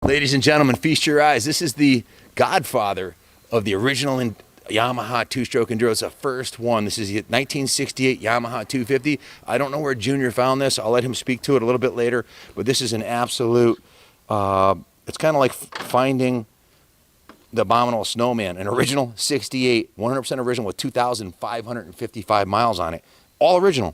Ladies and gentlemen, feast your eyes. This is the godfather of the original Yamaha two-stroke Enduro. It's the first one. This is the 1968 Yamaha 250. I don't know where Junior found this. I'll let him speak to it a little bit later. But this is an absolute, it's kind of like finding the Abominable Snowman, an original 68, 100% original with 2,555 miles on it. All original.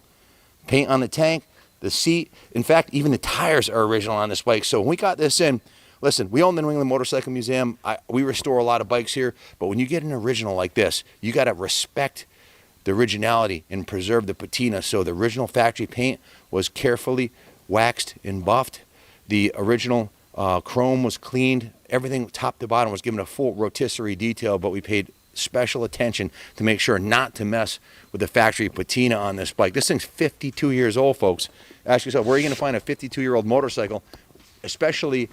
Paint on the tank, the seat. In fact, even the tires are original on this bike. So when we got this in, listen, we own the New England Motorcycle Museum. We restore a lot of bikes here, but when you get an original like this, you got to respect the originality and preserve the patina. So the original factory paint was carefully waxed and buffed. The original chrome was cleaned. Everything top to bottom was given a full rotisserie detail, but we paid special attention to make sure not to mess with the factory patina on this bike. This thing's 52 years old, folks. Ask yourself, where are you going to find a 52-year-old motorcycle, especially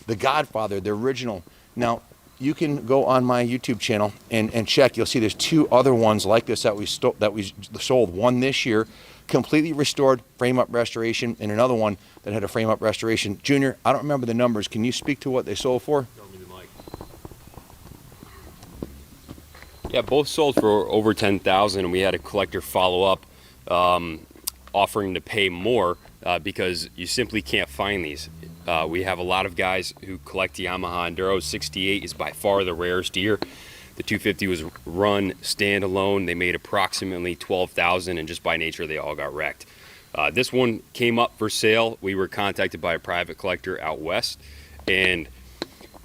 the godfather, the original? Now, you can go on my YouTube channel and check. You'll see there's two other ones like this that we sold. One this year, completely restored, frame-up restoration, and another one that had a frame-up restoration. Junior, I don't remember the numbers. Can you speak to what they sold for? Yeah, both sold for over $10,000, and we had a collector follow up offering to pay more because you simply can't find these. We have a lot of guys who collect Yamaha Enduro. 68 is by far the rarest year. The 250 was run standalone. They made approximately 12,000, and just by nature, they all got wrecked. This one came up for sale. We were contacted by a private collector out west, and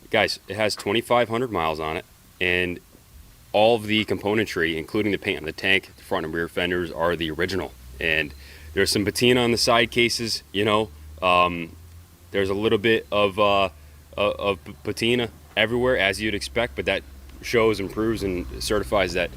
guys, it has 2,500 miles on it, and all of the componentry, including the paint on the tank, the front and rear fenders, are the original. And there's some patina on the side cases, you know. There's a little bit of patina everywhere, as you'd expect, but that shows and proves and certifies that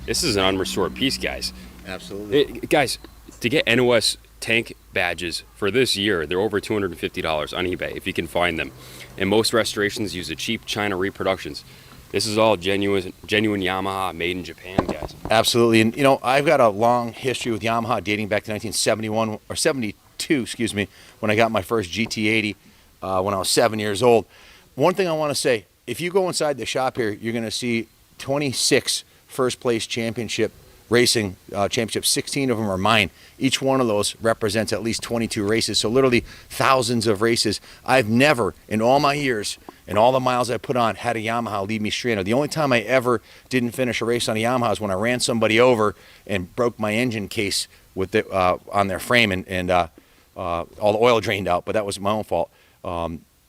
this is an unrestored piece, guys. Absolutely. Guys, to get NOS tank badges for this year, they're over $250 on eBay, if you can find them. And most restorations use the cheap China reproductions. This is all genuine Yamaha, made in Japan, guys. Absolutely. And, you know, I've got a long history with Yamaha dating back to 1971, or 72, excuse me, when I got my first GT80 when I was 7 years old. One thing I want to say, if you go inside the shop here, you're going to see 26 first-place championship racing championships. 16 of them are mine. Each one of those represents at least 22 races, so literally thousands of races. I've never, in all my years, and all the miles I put on, had a Yamaha leave me stranded. The only time I ever didn't finish a race on a Yamaha is when I ran somebody over and broke my engine case with the, on their frame, and all the oil drained out, but that was my own fault.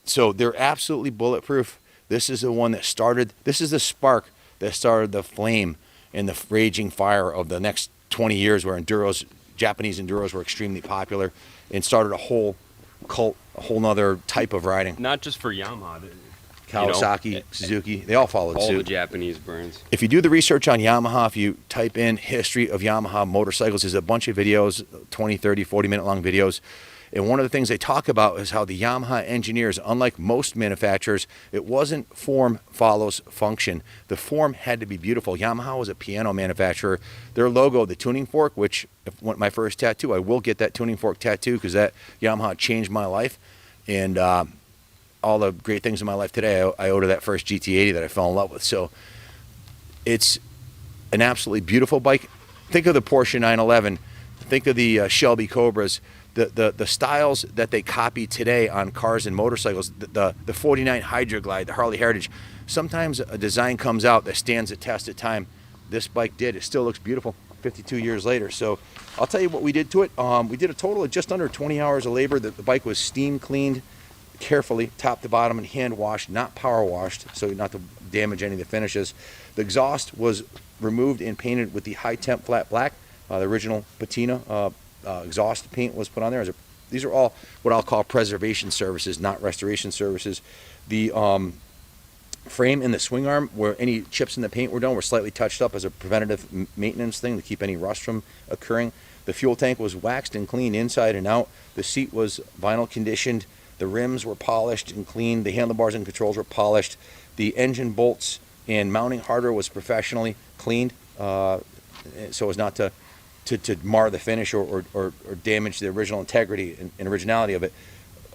So they're absolutely bulletproof. This is the one that started, this is the spark that started the flame and the raging fire of the next 20 years where enduros, Japanese enduros were extremely popular, and started a whole cult, a whole nother type of riding. Not just for Yamaha. Kawasaki, you know, Suzuki, they all followed suit. All the Japanese brands. If you do the research on Yamaha, if you type in history of Yamaha motorcycles, there's a bunch of videos, 20, 30, 40-minute long videos. And one of the things they talk about is how the Yamaha engineers, unlike most manufacturers, it wasn't form follows function. The form had to be beautiful. Yamaha was a piano manufacturer. Their logo, the tuning fork, which went my first tattoo, I will get that tuning fork tattoo because that Yamaha changed my life. And all the great things in my life today, I owe to that first GT80 that I fell in love with. So it's an absolutely beautiful bike. Think of the Porsche 911. Think of the Shelby Cobras. The styles that they copy today on cars and motorcycles, the 49 Hydroglide, the Harley Heritage. Sometimes a design comes out that stands the test of time. This bike did. It still looks beautiful 52 years later. So I'll tell you what we did to it. We did a total of just under 20 hours of labor. The bike was steam cleaned carefully, top to bottom, and hand washed, not power washed, so not to damage any of the finishes. The exhaust was removed and painted with the high temp flat black. The original patina exhaust paint was put on there. These are all what I'll call preservation services, not restoration services. The frame and the swing arm, where any chips in the paint were done, were slightly touched up as a preventative maintenance thing to keep any rust from occurring. The fuel tank was waxed and cleaned inside and out. The seat was vinyl conditioned. The rims were polished and cleaned. The handlebars and controls were polished. The engine bolts and mounting hardware was professionally cleaned so as not to mar the finish or damage the original integrity and originality of it.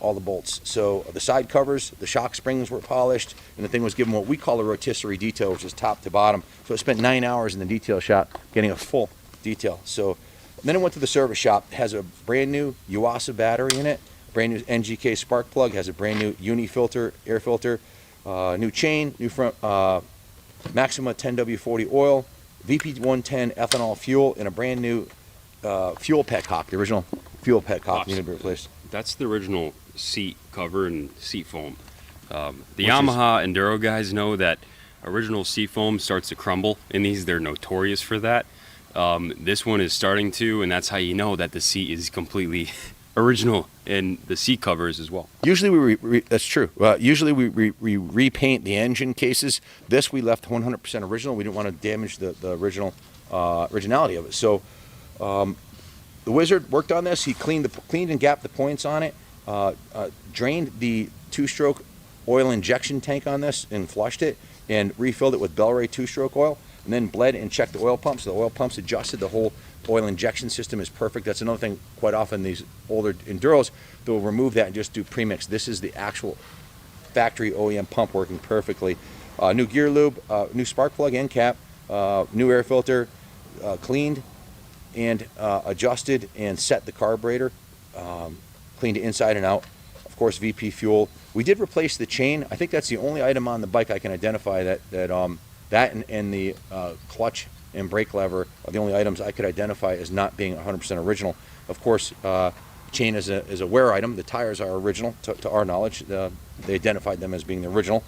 all the bolts. So the side covers, the shock springs were polished, and the thing was given what we call a rotisserie detail, which is top to bottom. So I spent 9 hours in the detail shop getting a full detail. So then I went to the service shop. It has a brand new Yuasa battery in it, brand new NGK spark plug, has a brand new uni filter, air filter, new chain, new front Maxima 10W40 oil, VP110 ethanol fuel, and a brand new fuel petcock, the original fuel petcock needed to be replaced. That's the original seat cover and seat foam. The Yamaha Enduro guys know that original seat foam starts to crumble in these. They're notorious for that. This one is starting to, and that's how you know that the seat is completely original, and the seat covers as well. Usually that's true. Usually we repaint the engine cases. This we left 100% original. We didn't want to damage the original originality of it. So the Wizard worked on this. He cleaned and gapped the points on it, drained the two-stroke oil injection tank on this and flushed it, and refilled it with Bel-Ray two-stroke oil, and then bled and checked the oil pumps. So the oil pumps adjusted. The whole oil injection system is perfect. That's another thing. Quite often these older Enduros, they'll remove that and just do premix. This is the actual factory OEM pump working perfectly. New gear lube, new spark plug end cap, new air filter, cleaned and adjusted and set the carburetor, cleaned it inside and out. Of course, VP fuel. We did replace the chain. I think that's the only item on the bike I can identify that and the clutch and brake lever are the only items I could identify as not being 100% original. Of course, chain is a wear item. The tires are original to our knowledge. They identified them as being the original.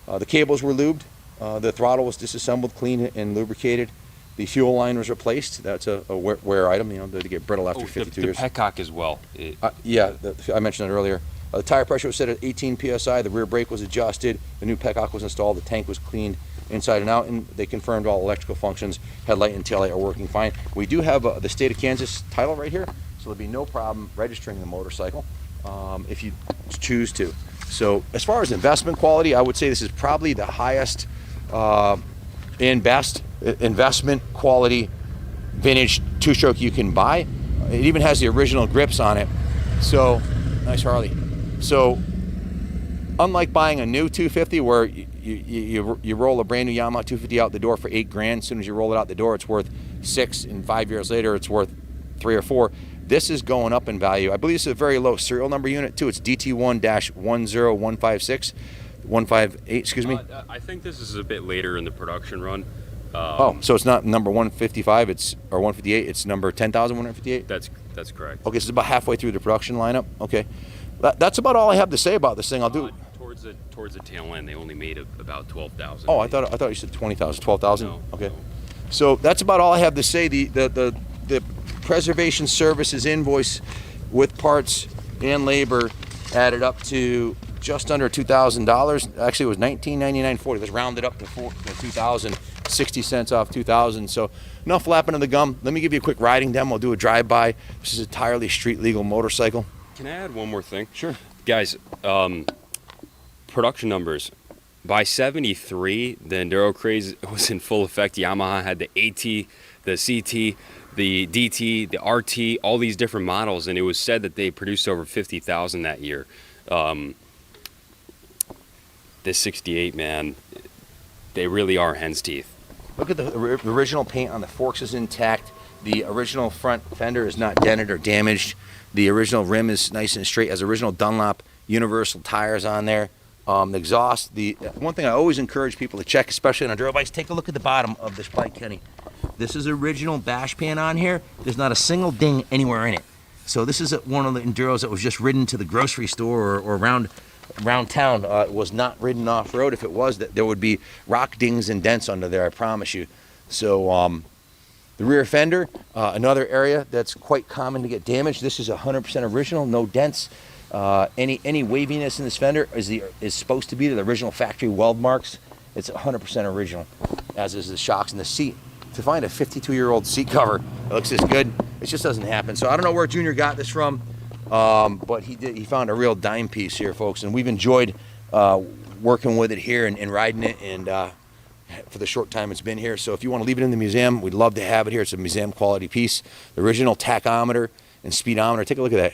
The cables were lubed. The throttle was disassembled, cleaned, and lubricated. The fuel line was replaced. That's a wear item, you know, to get brittle after 52 years. The petcock as well. Yeah, I mentioned it earlier. The tire pressure was set at 18 psi. The rear brake was adjusted. The new petcock was installed. The tank was cleaned inside and out, and they confirmed all electrical functions. Headlight and taillight are working fine. We do have the state of Kansas title right here, so there'll be no problem registering the motorcycle if you choose to. So as far as investment quality, I would say this is probably the highest and best investment quality vintage two-stroke you can buy. It even has the original grips on it. So nice Harley. So unlike buying a new 250 where you roll a brand new Yamaha 250 out the door for $8,000, as soon as you roll it out the door it's worth $6,000, and 5 years later it's worth $3,000 or $4,000. This is going up in value. I believe it's a very low serial number unit too. It's DT1-10156, 158, excuse me. I think this is a bit later in the production run. So it's not number 155, or 158, it's number 10,158? That's correct. Okay, so it's about halfway through the production lineup. Okay. That's about all I have to say about this thing. I'll do towards the tail end, they only made about 12,000. Oh, I thought you said 20,000, 12,000. No, okay. no. So that's about all I have to say. The preservation services invoice with parts and labor added up to just under $2,000. Actually, it was $19.99.40. Let's round it up to $2,000. 60 cents off 2,000. So enough flapping of the gum. Let me give you a quick riding demo. I'll do a drive-by. This is an entirely street legal motorcycle. Can I add one more thing? Sure. Guys, production numbers. By 73, the Enduro craze was in full effect. Yamaha had the AT, the CT, the DT, the RT, all these different models, and it was said that they produced over 50,000 that year. This 68, man, they really are hen's teeth. Look at the original paint on the forks is intact. The original front fender is not dented or damaged. The original rim is nice and straight. Has original Dunlop universal tires on there. The exhaust. The one thing I always encourage people to check, especially on Enduro bikes, take a look at the bottom of this bike, Kenny. This is original dash pan on here. There's not a single ding anywhere in it. So this is one of the Enduros that was just ridden to the grocery store or around town. It was not ridden off-road. If it was, there would be rock dings and dents under there, I promise you. So the rear fender, another area that's quite common to get damaged. This is 100% original, no dents. Any waviness in this fender is supposed to be the original factory weld marks. It's 100% original, as is the shocks and the seat. To find a 52-year-old seat cover that looks this good, it just doesn't happen. So I don't know where Junior got this from, but he found a real dime piece here, folks, and we've enjoyed working with it here and riding it, and for the short time it's been here. So if you want to leave it in the museum, we'd love to have it here. It's a museum quality piece. The original tachometer and speedometer. Take a look at that.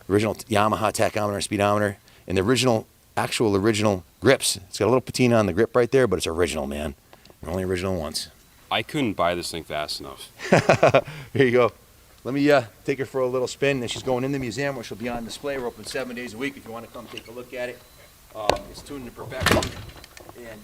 original Yamaha tachometer and speedometer, and the original grips. It's got a little patina on the grip right there, but it's original, man. Only original once. I couldn't buy this thing fast enough. Here you go. Let me take her for a little spin, and she's going in the museum where she'll be on display. We're open 7 days a week if you want to come take a look at it. It's tuned to perfection. And